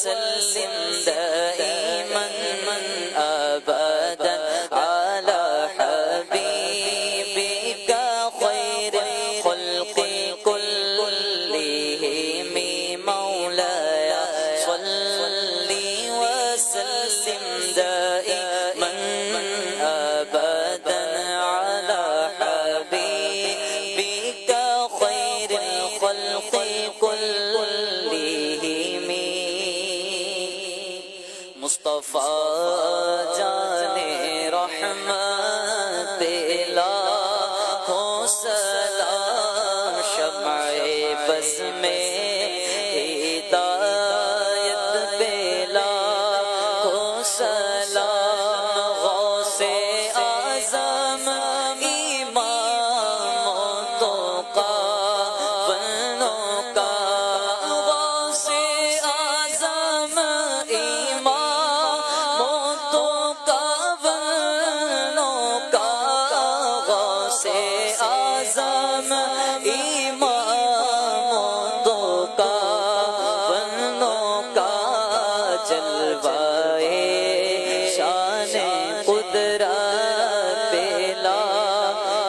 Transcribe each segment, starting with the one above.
وسلم دائما أبدا على حبيبك خير الخلق كلهم مولاي صل وسلم دائما أبدا على حبيبك خير الخلق كلهم مصطفى جان رحمت بلا ہو سلام شمع بز میں ہدایت بلا ہو سلام غوث اعظم اماموں کا بنوں کا غوث اعظم اماموں کا بنوں کا غوث اعظم اماموں کا بنوں کا جلوائے شان قدرت بلا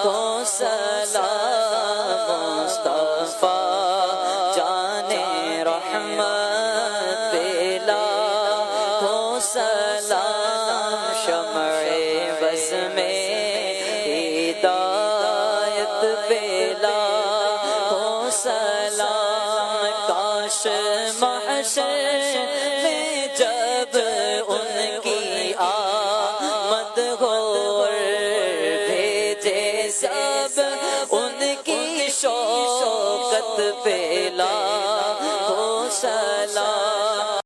ہو سلام مصطفیٰ جان رحمت بلا ہو سلام شمع بز میں ہدایت بلا ہو سلام کاش محشر میں جب ان کی آمد ہو اور بھیجے سب ان کی شوکت پہ لا